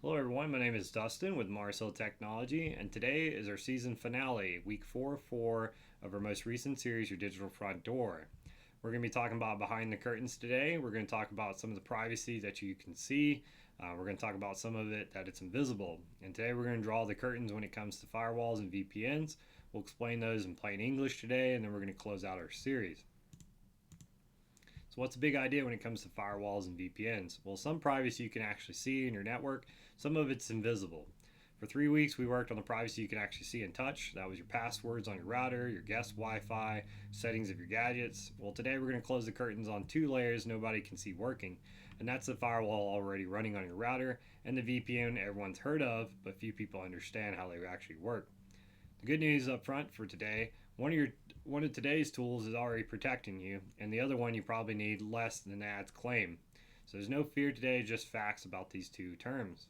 Hello, everyone. My name is Dustin with Mars Hill Technology, and today is our season finale, week 4 of our most recent series, Your Digital Front Door. We're going to be talking about behind the curtains today. We're going to talk about some of the privacy that you can see. We're going to talk about some of it that it's invisible. And today we're going to draw the curtains when it comes to firewalls and VPNs. We'll explain those in plain English today, and then we're going to close out our series. So what's the big idea when it comes to firewalls and VPNs? Well, some privacy you can actually see in your network. Some of it's invisible. For 3 weeks, we worked on the privacy you can actually see and touch. That was your passwords on your router, your guest Wi-Fi, settings of your gadgets. Well, today we're going to close the curtains on 2 layers nobody can see working. And that's the firewall already running on your router and the VPN everyone's heard of, but few people understand how they actually work. The good news up front for today, one of today's tools is already protecting you, and the other one you probably need less than the ads claim. So there's no fear today, just facts about these two terms.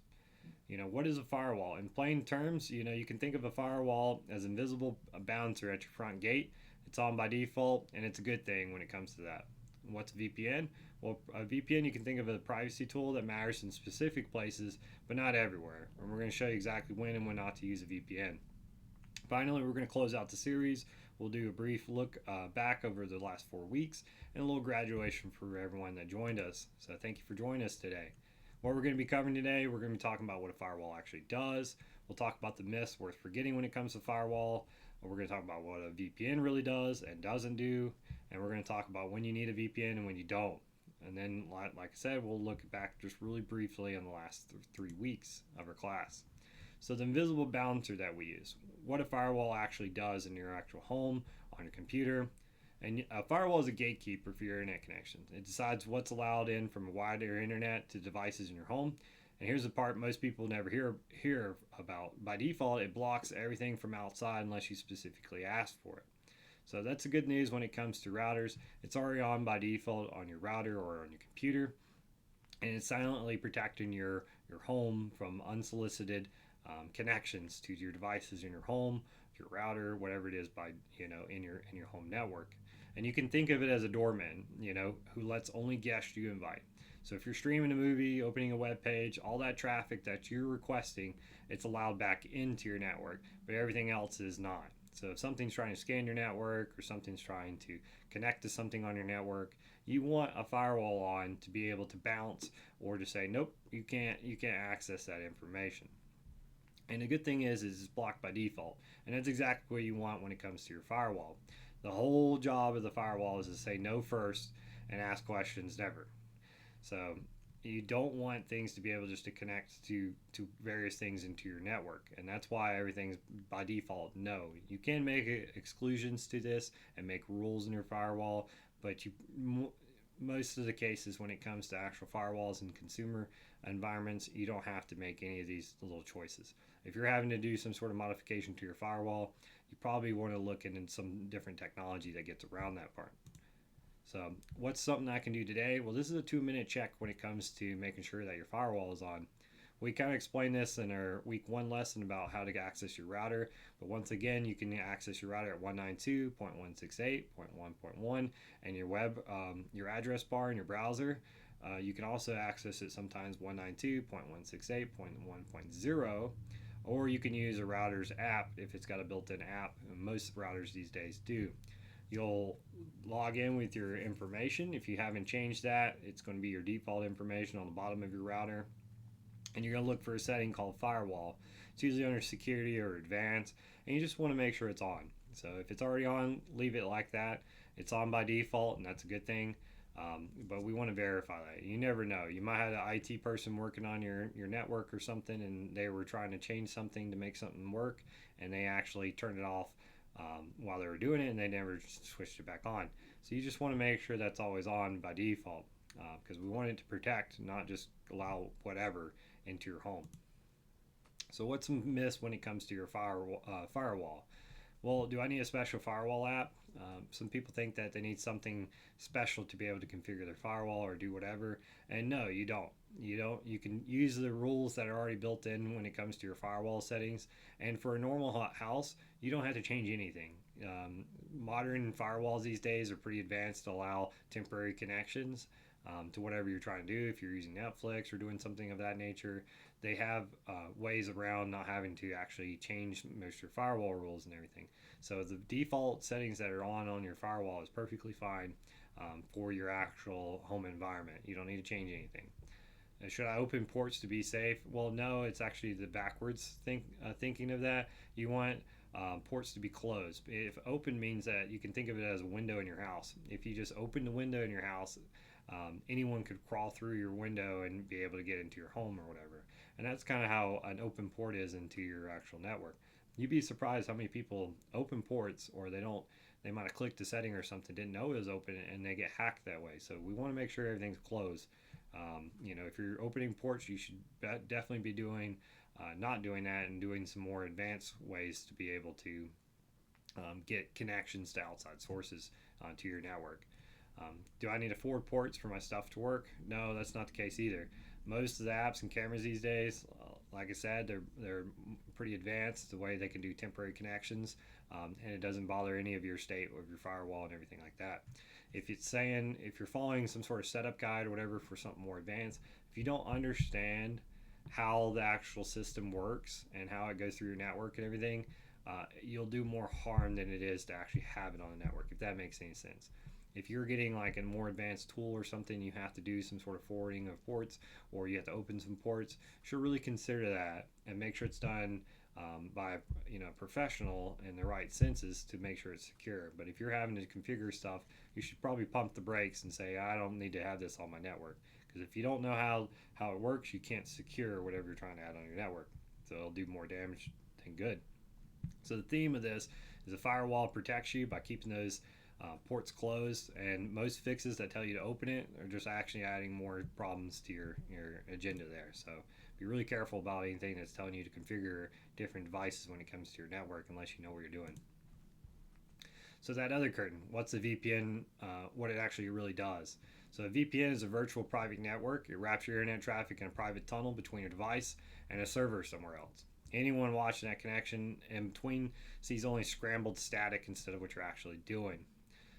What is a firewall? In plain terms, you can think of a firewall as invisible bouncer at your front gate. It's on by default, and it's a good thing when it comes to that. What's a VPN? Well, a VPN you can think of as a privacy tool that matters in specific places, but not everywhere. And we're going to show you exactly when and when not to use a VPN. Finally, we're going to close out the series. We'll do a brief look back over the last 4 weeks and a little graduation for everyone that joined us. So thank you for joining us today. What we're going to be covering today, we're going to be talking about what a firewall actually does. We'll talk about the myths worth forgetting when it comes to firewall. We're going to talk about what a VPN really does and doesn't do. And we're going to talk about when you need a VPN and when you don't. And then, like I said, we'll look back just really briefly on the last 3 weeks of our class. So the invisible bouncer that we use, what a firewall actually does in your actual home, on your computer. And a firewall is a gatekeeper for your internet connection. It decides what's allowed in from a wider internet to devices in your home. And here's the part most people never hear about. By default, it blocks everything from outside unless you specifically ask for it. So that's the good news when it comes to routers. It's already on by default on your router or on your computer. And it's silently protecting your home from unsolicited connections to your devices in your home, your router, whatever it is in your home network. And you can think of it as a doorman, who lets only guests you invite. So if you're streaming a movie, opening a web page, all that traffic that you're requesting, it's allowed back into your network, but everything else is not. So if something's trying to scan your network or something's trying to connect to something on your network, you want a firewall on to be able to bounce or to say, nope, you can't access that information. And the good thing is it's blocked by default. And that's exactly what you want when it comes to your firewall. The whole job of the firewall is to say no first and ask questions never. So you don't want things to be able just to connect to various things into your network. And that's why everything's by default no. You can make exclusions to this and make rules in your firewall, but most of the cases when it comes to actual firewalls and consumer environments, you don't have to make any of these little choices. If you're having to do some sort of modification to your firewall, you probably want to look into some different technology that gets around that part. So what's something I can do today? Well, this is a 2-minute check when it comes to making sure that your firewall is on. We kind of explained this in our week 1 lesson about how to access your router. But once again, you can access your router at 192.168.1.1 and your address bar in your browser. You can also access it sometimes 192.168.1.0, or you can use a router's app if it's got a built-in app. And most routers these days do. You'll log in with your information. If you haven't changed that, it's going to be your default information on the bottom of your router. And you're going to look for a setting called firewall. It's usually under security or advanced, and you just want to make sure it's on. So if it's already on, leave it like that. It's on by default, and that's a good thing. But we want to verify that. You never know. You might have an IT person working on your network or something, and they were trying to change something to make something work, and they actually turned it off while they were doing it, and they never switched it back on. So you just want to make sure that's always on by default, because we want it to protect, not just allow whatever into your home. So what's some myths when it comes to your firewall? Well, do I need a special firewall app? Some people think that they need something special to be able to configure their firewall or do whatever, and no, you don't. You can use the rules that are already built in when it comes to your firewall settings, and for a normal house, you don't have to change anything. Modern firewalls these days are pretty advanced to allow temporary connections. to whatever you're trying to do. If you're using Netflix or doing something of that nature, they have ways around not having to actually change most of your firewall rules and everything. So the default settings that are on your firewall is perfectly fine for your actual home environment. You don't need to change anything. Should I open ports to be safe? Well, no, it's actually the backwards thinking of that. You want ports to be closed. If open means that you can think of it as a window in your house. If you just open the window in your house, anyone could crawl through your window and be able to get into your home or whatever. And that's kind of how an open port is into your actual network. You'd be surprised how many people open ports, or they might have clicked a setting or something, didn't know it was open, and they get hacked that way. So we want to make sure everything's closed. If you're opening ports, you should definitely be doing not doing that and doing some more advanced ways to be able to get connections to outside sources to your network. Do I need to forward ports for my stuff to work? No, that's not the case either. Most of the apps and cameras these days, like I said, they're pretty advanced the way they can do temporary connections, and it doesn't bother any of your state or your firewall and everything like that. If you're following some sort of setup guide or whatever for something more advanced, if you don't understand how the actual system works and how it goes through your network and everything, you'll do more harm than it is to actually have it on the network, if that makes any sense. If you're getting like a more advanced tool or something, you have to do some sort of forwarding of ports, or you have to open some ports, should really consider that and make sure it's done by a professional in the right senses to make sure it's secure. But if you're having to configure stuff, you should probably pump the brakes and say, I don't need to have this on my network. Because if you don't know how it works, you can't secure whatever you're trying to add on your network. So it'll do more damage than good. So the theme of this is a firewall protects you by keeping those ports closed, and most fixes that tell you to open it are just actually adding more problems to your agenda there. So be really careful about anything that's telling you to configure different devices when it comes to your network, unless you know what you're doing. So that other curtain, what's a VPN, what it actually really does. So a VPN is a virtual private network. It wraps your internet traffic in a private tunnel between a device and a server somewhere else. Anyone watching that connection in between sees only scrambled static instead of what you're actually doing.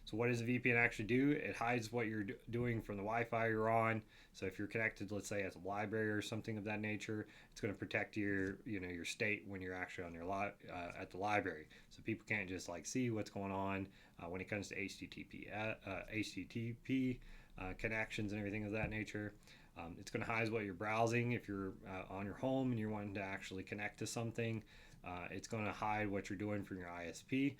So what does a VPN actually do? It hides what you're doing from the Wi-Fi you're on. So if you're connected, let's say at a library or something of that nature, it's going to protect your state when you're actually on your at the library. So people can't just like see what's going on when it comes to HTTP connections and everything of that nature. It's going to hide what you're browsing. If you're on your home and you're wanting to actually connect to something, it's going to hide what you're doing from your ISP.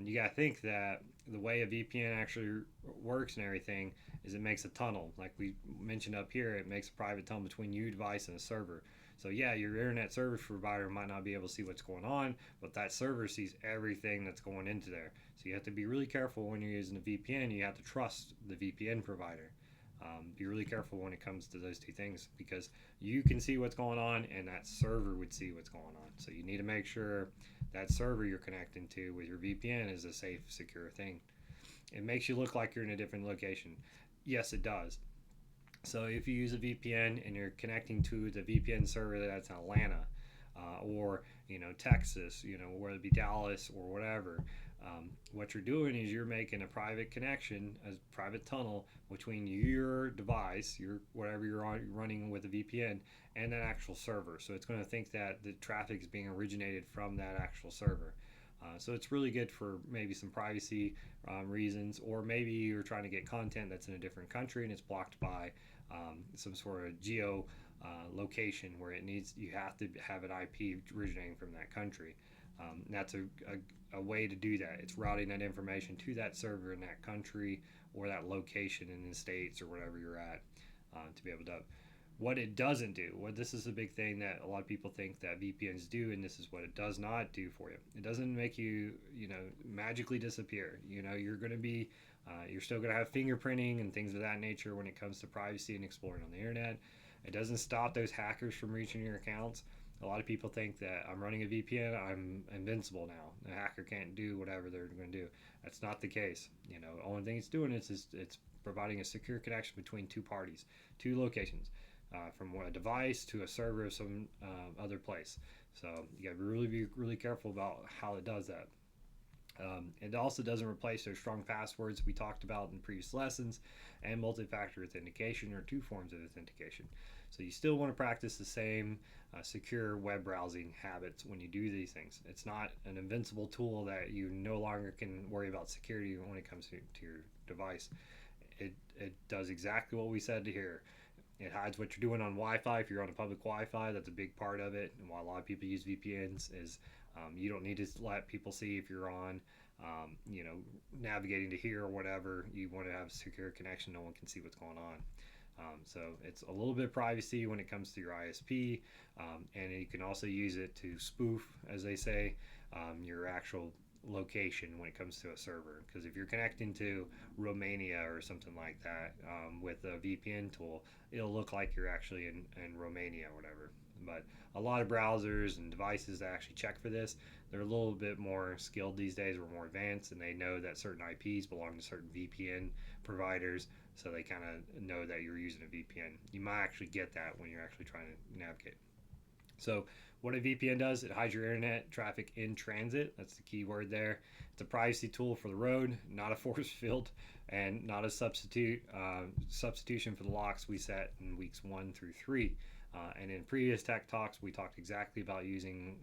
You got to think that the way a VPN actually works and everything is it makes a tunnel. Like we mentioned up here, it makes a private tunnel between your device and a server. So yeah, your internet service provider might not be able to see what's going on, but that server sees everything that's going into there. So you have to be really careful when you're using a VPN. You have to trust the VPN provider. Be really careful when it comes to those two things, because you can see what's going on and that server would see what's going on. So you need to make sure that server you're connecting to with your VPN is a safe, secure thing. It makes you look like you're in a different location. Yes, it does. So if you use a VPN and you're connecting to the VPN server that's in Atlanta or Texas, whether it be Dallas or whatever, what you're doing is you're making a private connection, a private tunnel between your device, whatever you're running with a VPN, and that actual server. So it's going to think that the traffic is being originated from that actual server. So it's really good for maybe some privacy reasons, or maybe you're trying to get content that's in a different country and it's blocked by some sort of geo location where you have to have an IP originating from that country. That's a way to do that. It's routing that information to that server in that country or that location in the States or whatever you're at to be able to. What it doesn't do, this is a big thing that a lot of people think that VPNs do, and this is what it does not do for you. It doesn't make you, magically disappear. You're going to be, you're still going to have fingerprinting and things of that nature when it comes to privacy and exploring on the internet. It doesn't stop those hackers from reaching your accounts. A lot of people think that I'm running a VPN, I'm invincible now. The hacker can't do whatever they're going to do. That's not the case. The only thing it's doing is it's providing a secure connection between two parties, two locations. From a device to a server of some other place. So you got to be really careful about how it does that. It also doesn't replace those strong passwords we talked about in previous lessons and multi-factor authentication, or two forms of authentication. So you still want to practice the same secure web browsing habits when you do these things. It's not an invincible tool that you no longer can worry about security when it comes to your device. It does exactly what we said here. It hides what you're doing on Wi-Fi. If you're on a public Wi-Fi, that's a big part of it. And why a lot of people use VPNs is you don't need to let people see if you're on, navigating to here or whatever. You want to have a secure connection. No one can see what's going on. So it's a little bit of privacy when it comes to your ISP, and you can also use it to spoof, as they say, your actual location when it comes to a server. Because if you're connecting to Romania or something like that with a VPN tool, it'll look like you're actually in Romania or whatever. But a lot of browsers and devices that actually check for this, they're a little bit more skilled these days, or more advanced, and they know that certain IPs belong to certain VPN providers, so they kind of know that you're using a VPN. You might actually get that when you're actually trying to navigate. So what a VPN does, it hides your internet traffic in transit. That's the key word there. It's a privacy tool for the road, not a force field, and not a substitution for the locks we set in weeks 1 through 3. And in previous tech talks, we talked exactly about using,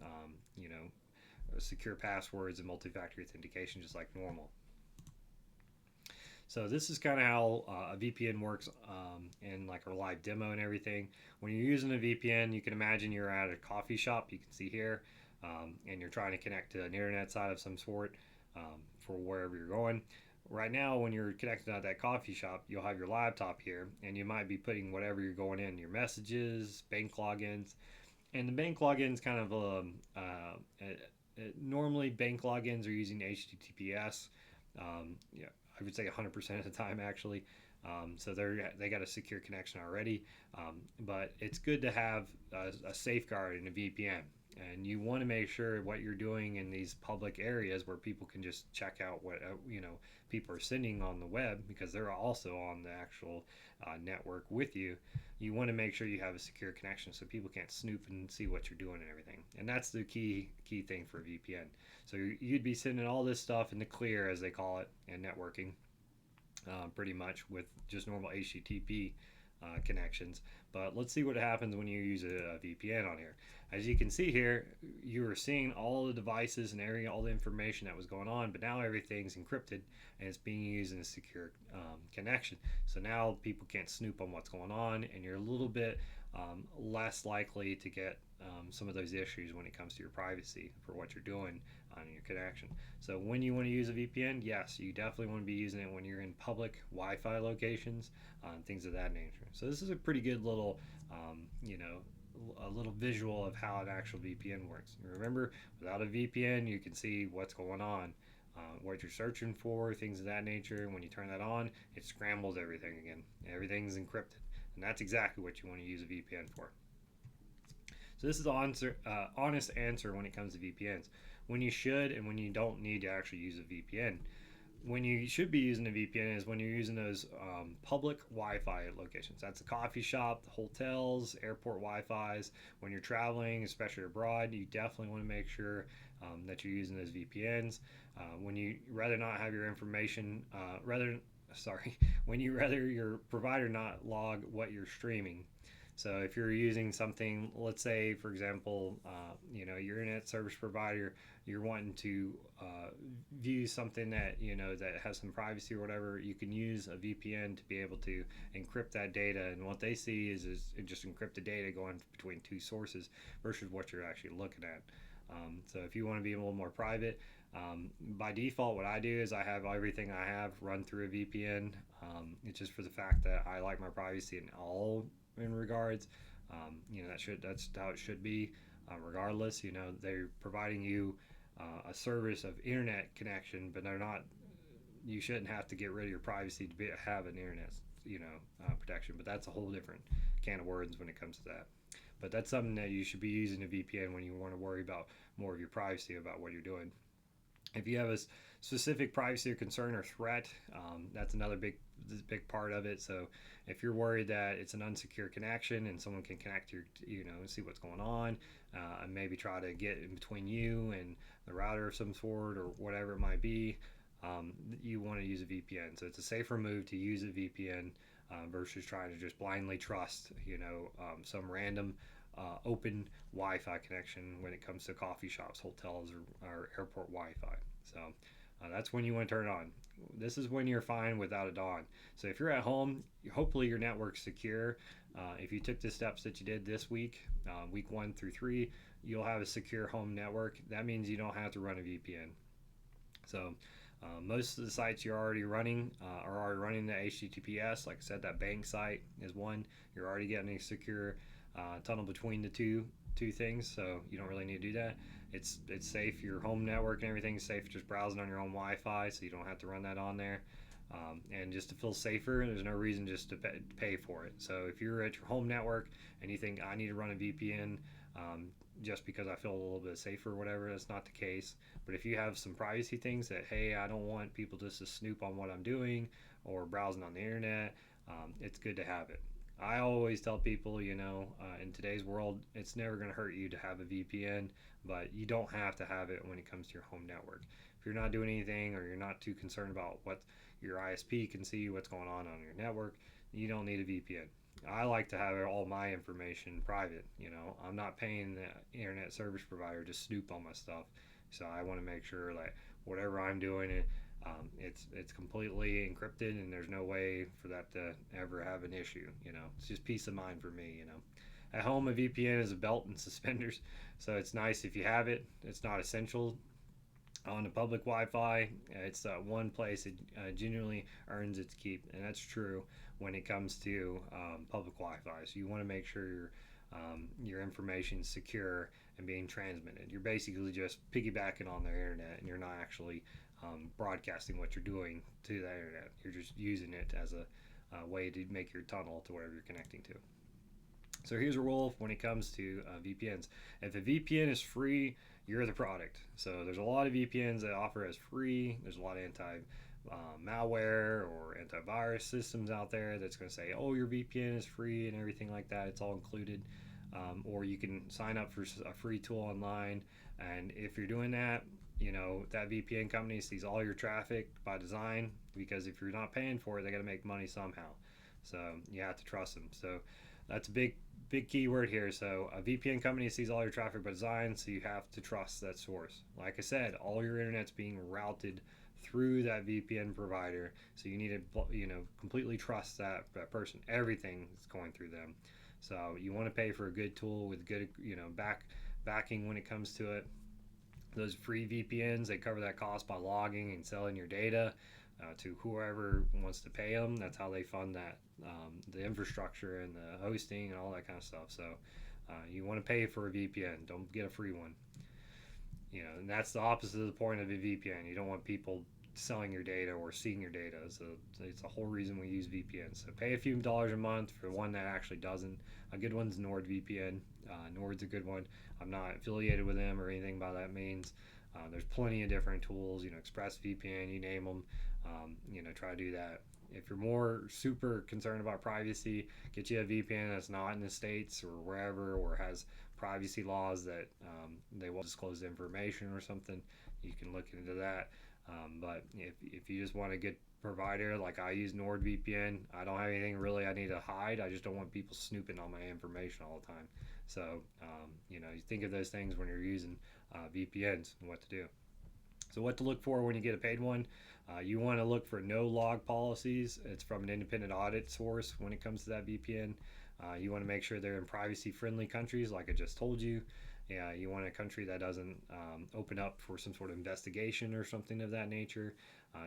secure passwords and multi-factor authentication just like normal. So this is kind of how a VPN works in like a live demo and everything. When you're using a VPN, you can imagine you're at a coffee shop, you can see here, and you're trying to connect to an internet site of some sort for wherever you're going. Right now, when you're connected at that coffee shop, you'll have your laptop here, and you might be putting whatever you're going in, your messages, bank logins. And the bank logins kind of, normally bank logins are using HTTPS. I would say 100% of the time, actually. So they got a secure connection already. But it's good to have a safeguard in a VPN. And you want to make sure what you're doing in these public areas where people can just check out what people are sending on the web, because they're also on the actual network with you. You want to make sure you have a secure connection so people can't snoop and see what you're doing and everything. And that's the key thing for VPN. So you'd be sending all this stuff in the clear, as they call it, in networking, pretty much with just normal HTTP connections. But let's see what happens when you use a VPN on here. As you can see here, you were seeing all the devices and all the information that was going on, but now everything's encrypted and it's being used in a secure connection. So now people can't snoop on what's going on, and you're a little bit less likely to get some of those issues when it comes to your privacy for what you're doing on your connection. So when you want to use a VPN, yes, you definitely want to be using it when you're in public Wi-Fi locations, things of that nature. So this is a pretty good little, a little visual of how an actual VPN works. Remember, without a VPN, you can see what's going on, what you're searching for, things of that nature. And when you turn that on, it scrambles everything again. Everything's encrypted, and that's exactly what you want to use a VPN for. So this is the honest answer when it comes to VPNs. When you should and when you don't need to actually use a VPN. When you should be using a VPN is when you're using those public Wi-Fi locations. That's a coffee shop, the hotels, airport Wi-Fis. When you're traveling, especially abroad, you definitely want to make sure that you're using those VPNs. When you rather not have your information, when you rather your provider not log what you're streaming. So if you're using something, let's say, for example, your internet service provider, you're wanting to view something that, that has some privacy or whatever, you can use a VPN to be able to encrypt that data. And what they see is just encrypted data going between two sources versus what you're actually looking at. So if you want to be a little more private, by default, what I do is I have everything I have run through a VPN. It's just for the fact that I like my privacy in regards. That's how it should be. Regardless, they're providing you a service of internet connection, but you shouldn't have to get rid of your privacy to have an internet protection. But that's a whole different can of worms when it comes to that. But that's something that you should be using a VPN when you want to worry about more of your privacy about what you're doing. If you have a specific privacy or concern or threat, that's another big this big part of it. So if you're worried that it's an unsecure connection and someone can connect your, see what's going on, and maybe try to get in between you and the router of some sort or whatever it might be, you want to use a VPN. So it's a safer move to use a VPN versus trying to just blindly trust, some random open Wi-Fi connection when it comes to coffee shops, hotels, or airport Wi-Fi. So that's when you want to turn it on. This is when you're fine without it on. So if you're at home, hopefully your network's secure. If you took the steps that you did this week, week 1 through 3, you'll have a secure home network. That means you don't have to run a VPN. So most of the sites you're already running are already running the HTTPS. Like I said, that bank site is one. You're already getting a secure tunnel between the two things, so you don't really need to do that. It's safe. Your home network and everything's safe. Just browsing on your own Wi-Fi, so you don't have to run that on there. And just to feel safer, there's no reason just to pay for it. So if you're at your home network and you think I need to run a VPN just because I feel a little bit safer or whatever, that's not the case. But if you have some privacy things that, hey, I don't want people just to snoop on what I'm doing or browsing on the internet, it's good to have it. I always tell people, in today's world, it's never going to hurt you to have a VPN, but you don't have to have it when it comes to your home network. If you're not doing anything or you're not too concerned about what your ISP can see, what's going on your network, you don't need a VPN. I like to have all my information private. I'm not paying the internet service provider to snoop on my stuff. So I want to make sure that whatever I'm doing, it's completely encrypted and there's no way for that to ever have an issue. It's just peace of mind for me. At home, a VPN is a belt and suspenders, so it's nice if you have it. It's not essential. On the public Wi-Fi, it's one place it genuinely earns its keep, and that's true when it comes to public Wi-Fi. So you want to make sure your information is secure and being transmitted. You're basically just piggybacking on their internet, and you're not actually broadcasting what you're doing to the internet. You're just using it as a way to make your tunnel to whatever you're connecting to. So here's a rule when it comes to VPNs. If a VPN is free, you're the product. So there's a lot of VPNs that offer as free. There's a lot of malware or antivirus systems out there that's going to say, oh, your VPN is free and everything like that. It's all included. Or you can sign up for a free tool online. And if you're doing that, that VPN company sees all your traffic by design, because if you're not paying for it, they got to make money somehow. So you have to trust them. So that's a big key word here. So a VPN company sees all your traffic by design, so you have to trust that source. Like I said, all your internet's being routed through that VPN provider, so you need to completely trust that person. Everything is going through them. So you want to pay for a good tool with good backing when it comes to it. Those free VPNs, they cover that cost by logging and selling your data to whoever wants to pay them. That's how they fund that, the infrastructure and the hosting and all that kind of stuff. So you want to pay for a VPN. Don't get a free one. And that's the opposite of the point of a VPN. You don't want people selling your data or seeing your data. So it's the whole reason we use VPNs. So pay a few dollars a month for one that actually doesn't. A good one's NordVPN. Nord's a good one. I'm not affiliated with them or anything by that means. There's plenty of different tools, ExpressVPN, you name them. Try to do that. If you're more super concerned about privacy, get you a VPN that's not in the States or wherever, or has privacy laws that they won't disclose information or something. You can look into that. But if you just want a good provider, like I use NordVPN, I don't have anything really I need to hide. I just don't want people snooping on my information all the time. So, you think of those things when you're using VPNs and what to do. So what to look for when you get a paid one. You want to look for no log policies. It's from an independent audit source when it comes to that VPN. You want to make sure they're in privacy-friendly countries, like I just told you. Yeah, you want a country that doesn't open up for some sort of investigation or something of that nature.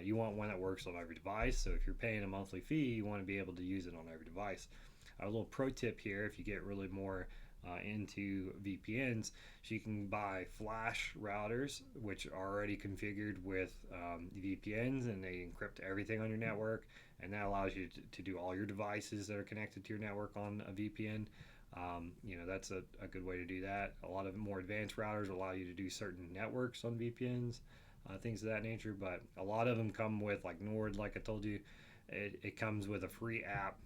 You want one that works on every device. So if you're paying a monthly fee, you want to be able to use it on every device. A little pro tip here, if you get really more into VPNs, so you can buy flash routers which are already configured with VPNs, and they encrypt everything on your network, and that allows you to do all your devices that are connected to your network on a VPN. That's a good way to do that. A lot of more advanced routers allow you to do certain networks on VPNs, things of that nature, but a lot of them come with, like Nord, like I told you, it comes with a free app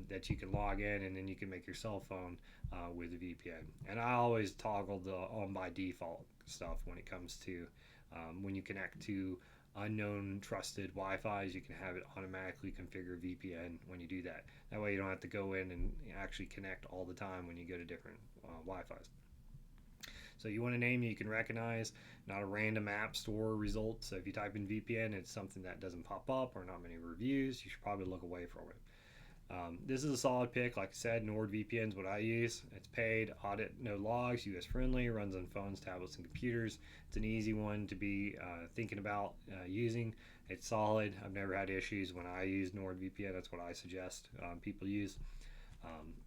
that you can log in, and then you can make your cell phone with a VPN. And I always toggle the on by default stuff when it comes to when you connect to unknown trusted Wi-Fi's. You can have it automatically configure VPN when you do that. That way you don't have to go in and actually connect all the time when you go to different Wi-Fi's. So you want a name you can recognize, not a random app store result. So if you type in VPN, it's something that doesn't pop up or not many reviews, you should probably look away from it. This is a solid pick. Like I said, NordVPN is what I use. It's paid, audit, no logs, US friendly, runs on phones, tablets, and computers. It's an easy one to be thinking about using. It's solid. I've never had issues when I use NordVPN. That's what I suggest people use.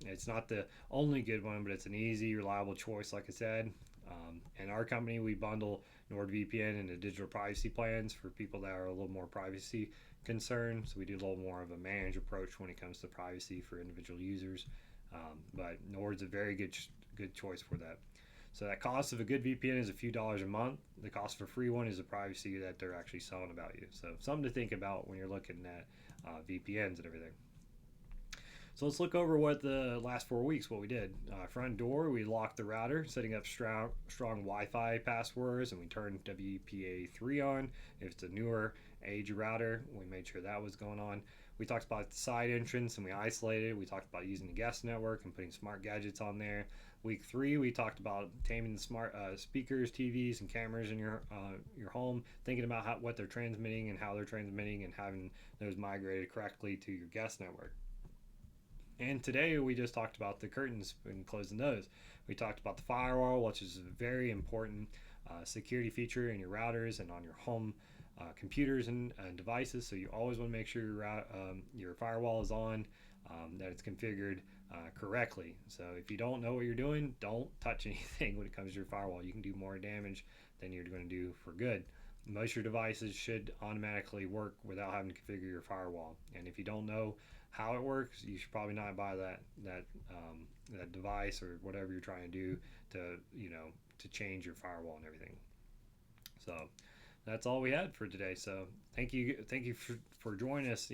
It's not the only good one, but it's an easy, reliable choice, like I said. In our company, we bundle NordVPN into digital privacy plans for people that are a little more privacy concerned. So we do a little more of a managed approach when it comes to privacy for individual users. But Nord's a very good choice for that. So that cost of a good VPN is a few dollars a month. The cost of a free one is the privacy that they're actually selling about you. So something to think about when you're looking at VPNs and everything. So let's look over what the last 4 weeks, what we did. Front door, we locked the router, setting up strong Wi-Fi passwords, and we turned WPA3 on. If it's a newer age router, we made sure that was going on. We talked about the side entrance and we isolated. We talked about using the guest network and putting smart gadgets on there. Week 3, we talked about taming the smart speakers, TVs, and cameras in your home, thinking about what they're transmitting and how they're transmitting, and having those migrated correctly to your guest network. And today we just talked about the curtains and closing those. We talked about the firewall, which is a very important security feature in your routers and on your home computers and devices. So you always want to make sure your firewall is on, that it's configured correctly. So if you don't know what you're doing, don't touch anything when it comes to your firewall. You can do more damage than you're going to do for good. Most of your devices should automatically work without having to configure your firewall. And if you don't know how it works, you should probably not buy that device or whatever you're trying to do to change your firewall and everything. So that's all we had for today. So thank you for joining us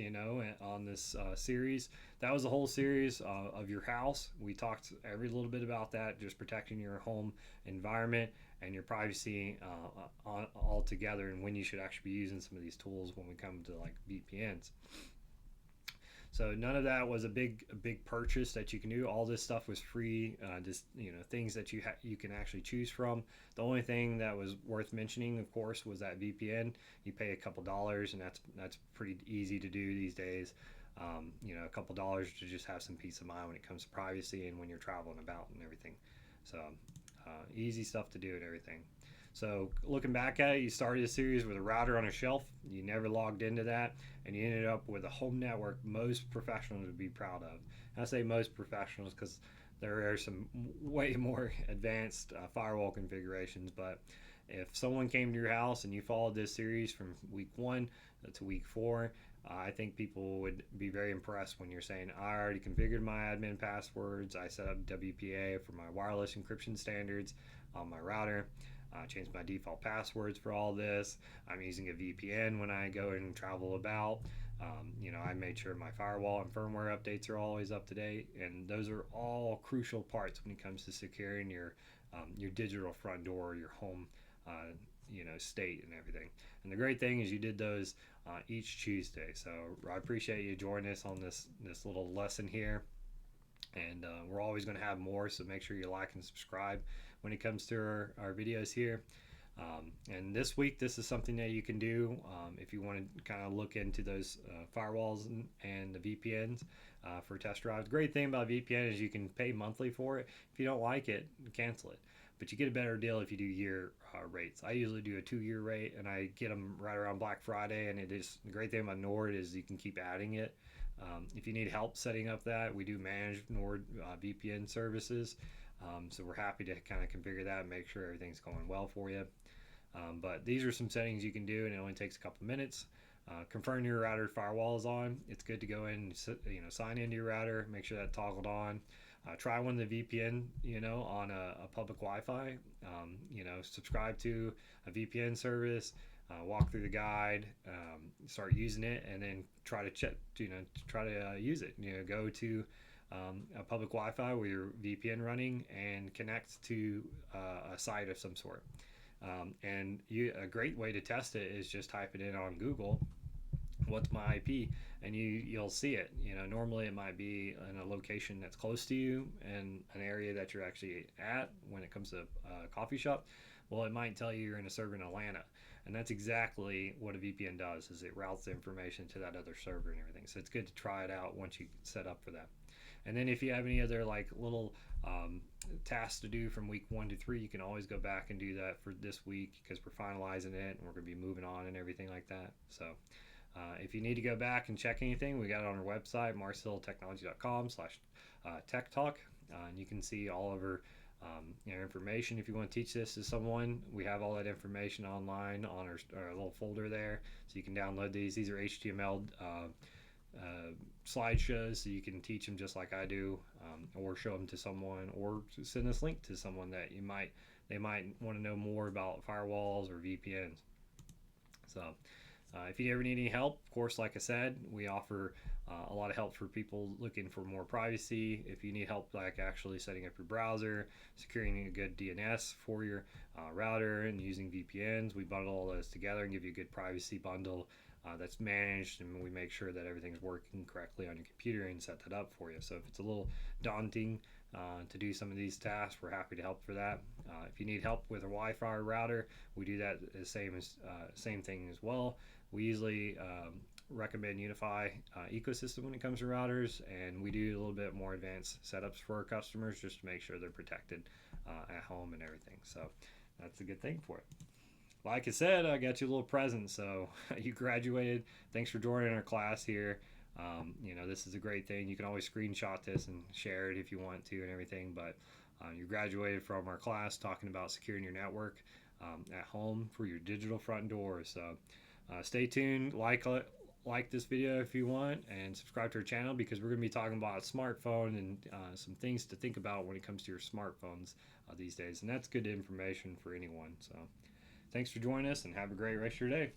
on this series. That was the whole series of your house. We talked every little bit about that, just protecting your home environment and your privacy all together, and when you should actually be using some of these tools when we come to like VPNs. So none of that was a big purchase that you can do. All this stuff was free, just things that you can actually choose from. The only thing that was worth mentioning, of course, was that VPN. You pay a couple dollars, and that's pretty easy to do these days. A couple dollars to just have some peace of mind when it comes to privacy and when you're traveling about and everything. So easy stuff to do and everything. So looking back at it, you started a series with a router on a shelf. You never logged into that, and you ended up with a home network most professionals would be proud of. And I say most professionals because there are some way more advanced firewall configurations. But if someone came to your house and you followed this series from week 1 to week 4, I think people would be very impressed when you're saying, I already configured my admin passwords, I set up WPA for my wireless encryption standards on my router. Changed my default passwords for all this. I'm using a VPN when I go and travel about. I made sure my firewall and firmware updates are always up to date, and those are all crucial parts when it comes to securing your digital front door, your home, state and everything. And the great thing is you did those each Tuesday. So I appreciate you joining us on this little lesson here. And we're always going to have more, so make sure you like and subscribe when it comes to our videos here. And this week, this is something that you can do if you want to kind of look into those firewalls and the VPNs for test drives. The great thing about VPN is you can pay monthly for it. If you don't like it, cancel it. But you get a better deal if you do year rates. I usually do a 2-year rate, and I get them right around Black Friday. And it is the great thing about Nord is you can keep adding it. If you need help setting up that, we do manage Nord VPN services. So we're happy to kind of configure that and make sure everything's going well for you. But these are some settings you can do, and it only takes a couple minutes. Confirm your router firewall is on. It's good to go in and sign into your router, make sure that's toggled on. Try one of the VPN, on a public Wi-Fi. Subscribe to a VPN service. walk through the guide, start using it, and then try to check, try to use it. Go to a public Wi-Fi with your VPN running and connect to a site of some sort. A great way to test it is just type it in on Google. What's my IP? And you'll see it. Normally it might be in a location that's close to you and an area that you're actually at when it comes to a coffee shop. Well, it might tell you you're in a server in Atlanta, and that's exactly what a VPN does. Is it routes the information to that other server and everything. So it's good to try it out once you set up for that. And then if you have any other like little tasks to do from week 1 to 3, you can always go back and do that for this week, because we're finalizing it and we're going to be moving on and everything like that. So if you need to go back and check anything, we got it on our website, marshilltechnology.com/tech talk, and you can see all of our information. If you want to teach this to someone, we have all that information online on our little folder there, so you can download these. These are HTML slideshows, so you can teach them just like I do, or show them to someone, or send this link to someone that they might want to know more about firewalls or VPNs. So if you ever need any help, of course, like I said, we offer a lot of help for people looking for more privacy. If you need help like actually setting up your browser, securing a good DNS for your router, and using VPNs, we bundle all those together and give you a good privacy bundle that's managed, and we make sure that everything's working correctly on your computer and set that up for you. So if it's a little daunting to do some of these tasks, we're happy to help for that. If you need help with a Wi-Fi router, we do that the same thing as well. We usually recommend Unify ecosystem when it comes to routers, and we do a little bit more advanced setups for our customers just to make sure they're protected at home and everything. So that's a good thing for it. Like I said, I got you a little present. So you graduated. Thanks for joining our class here. This is a great thing. You can always screenshot this and share it if you want to and everything. But you graduated from our class talking about securing your network at home for your digital front door. So stay tuned. Like this video if you want, and subscribe to our channel, because we're going to be talking about a smartphone and some things to think about when it comes to your smartphones these days. And that's good information for anyone. So thanks for joining us, and have a great rest of your day.